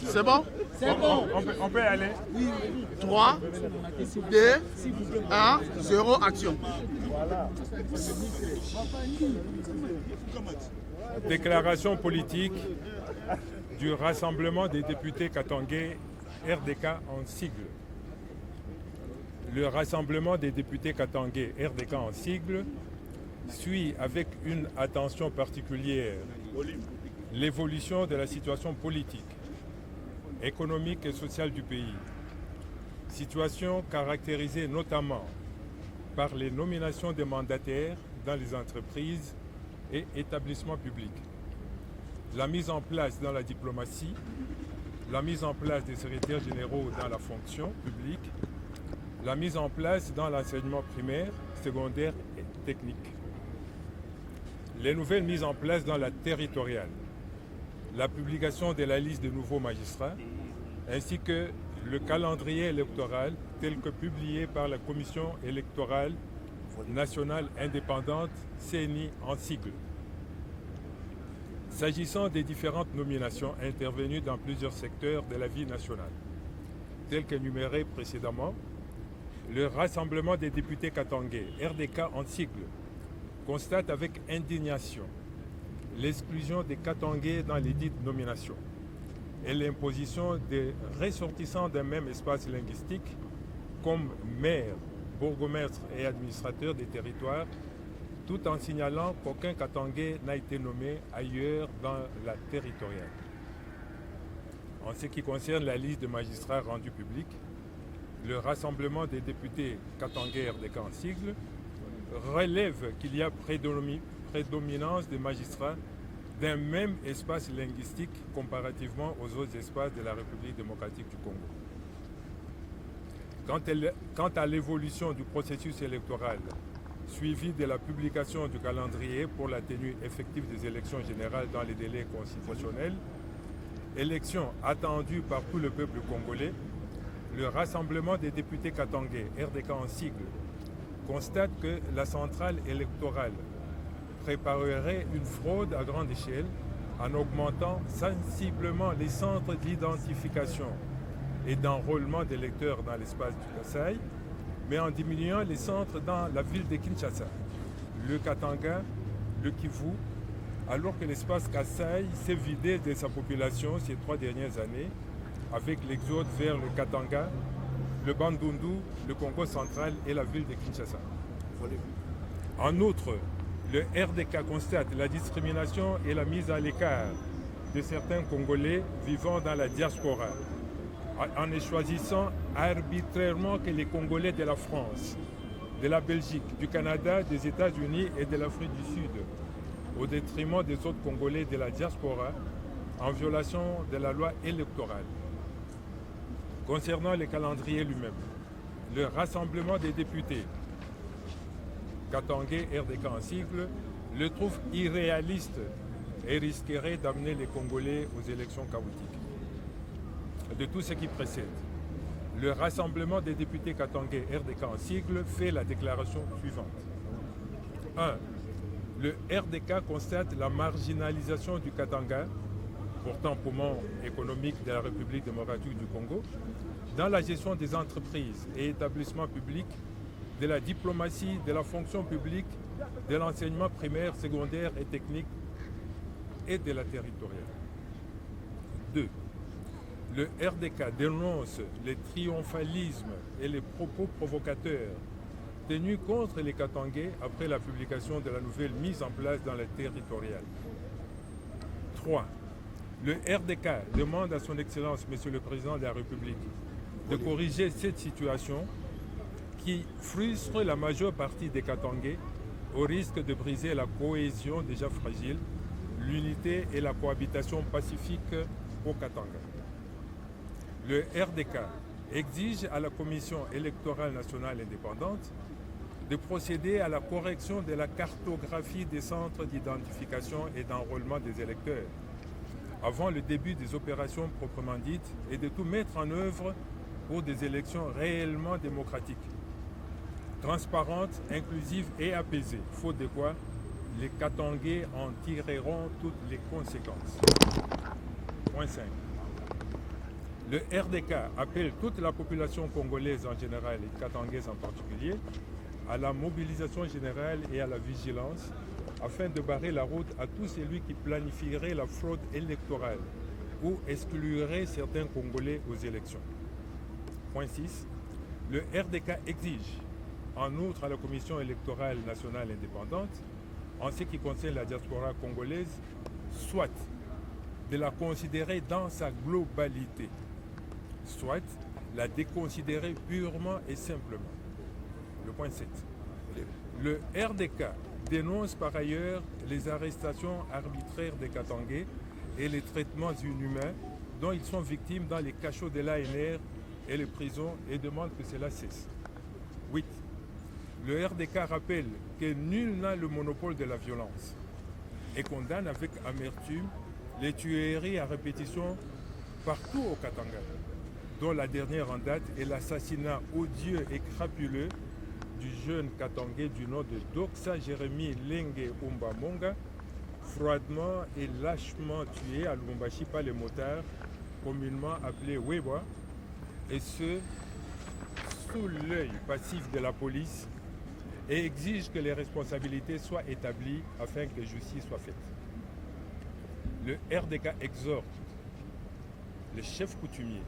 C'est bon? C'est bon. On peut aller. 3, 2, 1, 0, action. Déclaration politique du Rassemblement des députés katangais RDK en sigle. Le Rassemblement des députés katangais RDK en sigle suit avec une attention particulière l'évolution de la situation politique, économique et sociale du pays. Situation caractérisée notamment par les nominations des mandataires dans les entreprises et établissements publics, la mise en place dans la diplomatie, la mise en place des secrétaires généraux dans la fonction publique, la mise en place dans l'enseignement primaire, secondaire et technique, les nouvelles mises en place dans la territoriale, la publication de la liste de nouveaux magistrats, ainsi que le calendrier électoral tel que publié par la Commission électorale nationale indépendante, CENI en sigle. S'agissant des différentes nominations intervenues dans plusieurs secteurs de la vie nationale, telles qu'énumérées précédemment, le Rassemblement des députés katangais, RDK en sigle, constate avec indignation l'exclusion des Katangais dans les dites nominations et l'imposition des ressortissants d'un même espace linguistique comme maire, bourgmestre et administrateur des territoires, tout en signalant qu'aucun Katangais n'a été nommé ailleurs dans la territoriale. En ce qui concerne la liste de magistrats rendus publics, le Rassemblement des députés katangais RDK en sigle relève qu'il y a prédominance des magistrats d'un même espace linguistique comparativement aux autres espaces de la République démocratique du Congo. Quant à l'évolution du processus électoral, suivi de la publication du calendrier pour la tenue effective des élections générales dans les délais constitutionnels, élections attendues par tout le peuple congolais, le Rassemblement des députés katangais, RDK en sigle, constate que la centrale électorale préparerait une fraude à grande échelle en augmentant sensiblement les centres d'identification et d'enrôlement d'électeurs dans l'espace du Kasaï, mais en diminuant les centres dans la ville de Kinshasa, le Katanga, le Kivu, alors que l'espace Kasaï s'est vidé de sa population ces 3 dernières années avec l'exode vers le Katanga, le Bandundu, le Congo central et la ville de Kinshasa. En outre, le RDK constate la discrimination et la mise à l'écart de certains Congolais vivant dans la diaspora, en ne choisissant arbitrairement que les Congolais de la France, de la Belgique, du Canada, des États-Unis et de l'Afrique du Sud, au détriment des autres Congolais de la diaspora, en violation de la loi électorale. Concernant le calendrier lui-même, le Rassemblement des députés katangais RDK en sigle le trouve irréaliste et risquerait d'amener les Congolais aux élections chaotiques. De tout ce qui précède, le Rassemblement des députés katangais RDK en sigle fait la déclaration suivante. 1. Le RDK constate la marginalisation du Katanga, pourtant poumon économique de la République démocratique du Congo, dans la gestion des entreprises et établissements publics, de la diplomatie, de la fonction publique, de l'enseignement primaire, secondaire et technique et de la territoriale. 2. Le RDK dénonce les triomphalismes et les propos provocateurs tenus contre les Katangais après la publication de la nouvelle mise en place dans la territoriale. 3. Le RDK demande à son Excellence, Monsieur le Président de la République, de corriger cette situation qui frustre la majeure partie des Katangais au risque de briser la cohésion déjà fragile, l'unité et la cohabitation pacifique au Katanga. Le RDK exige à la Commission électorale nationale indépendante de procéder à la correction de la cartographie des centres d'identification et d'enrôlement des électeurs, avant le début des opérations proprement dites et de tout mettre en œuvre pour des élections réellement démocratiques, transparentes, inclusives et apaisées, faute de quoi les Katangais en tireront toutes les conséquences. Point 5. Le RDK appelle toute la population congolaise en général et katangaise en particulier à la mobilisation générale et à la vigilance afin de barrer la route à tout celui qui planifierait la fraude électorale ou exclurait certains Congolais aux élections. Point 6. Le RDK exige, en outre à la Commission électorale nationale indépendante, en ce qui concerne la diaspora congolaise, soit de la considérer dans sa globalité, soit la déconsidérer purement et simplement. Le point 7. Le RDK dénonce par ailleurs les arrestations arbitraires des Katangais et les traitements inhumains dont ils sont victimes dans les cachots de l'ANR et les prisons et demande que cela cesse. 8. Le RDK rappelle que nul n'a le monopole de la violence et condamne avec amertume les tueries à répétition partout au Katanga, dont la dernière en date est l'assassinat odieux et crapuleux du jeune Katangais du nom de Doxa Jérémy Lengue Umbamonga, froidement et lâchement tué à Lubumbashi par les motards, communément appelés Weba, et ce, sous l'œil passif de la police, et exige que les responsabilités soient établies afin que justice soit faite. Le RDK exhorte les chefs coutumiers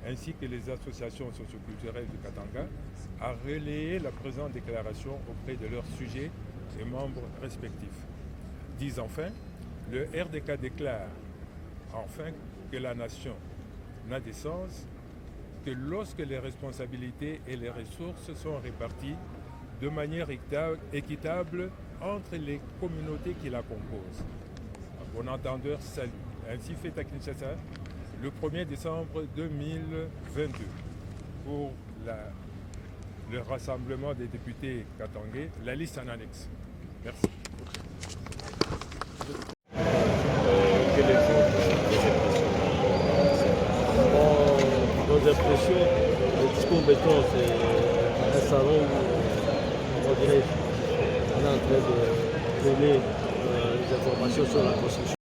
ainsi que les associations socioculturelles du Katanga à relayer la présente déclaration auprès de leurs sujets et membres respectifs. Disent enfin, le RDK déclare enfin que la nation n'a d'essence que lorsque les responsabilités et les ressources sont réparties de manière équitable entre les communautés qui la composent. Un bon entendeur, salut. Ainsi fait à Kinshasa le 1er décembre 2022 pour le rassemblement des députés katangais, la liste en annexe. Merci. Nos impressions, le discours béton, c'est un salon où on dirait on est en train de donner des informations sur la construction.